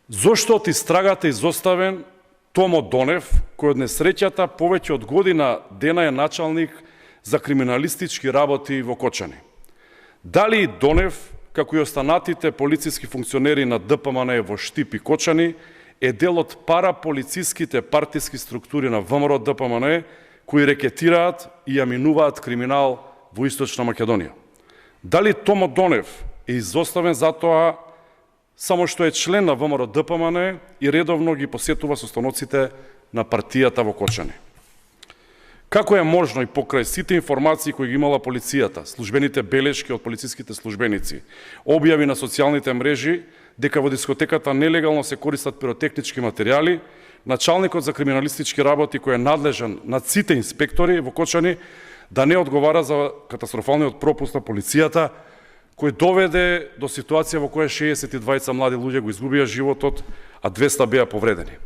Зошто од истрагата изоставен Томо Донев, кој од несреќата повеќе од година дена е началник за криминалистички работи во Кочани? Дали и Донев, како и останатите полициски функционери на ДПМН во Штип и Кочани, е дел од параполициските партиски структури на ВМРО ДПМН, кои рекетираат и ја минуваат криминал во Источна Македонија? Дали Томо Донев е изоставен затоа само што е член на ВМРО ДПМН и редовно ги посетува состаноците на партијата во Кочани? Како е можно и покрај сите информации кои ги имала полицијата, службените белешки од полициските службеници, објави на социјалните мрежи дека во дискотеката нелегално се користат пиротехнички материјали, началникот за криминалистички работи кој е надлежен над сите инспектори во Кочани да не одговара за катастрофалниот пропуст на полицијата кој доведе до ситуација во која 62 млади луѓе го изгубија животот, а 200 беа повредени?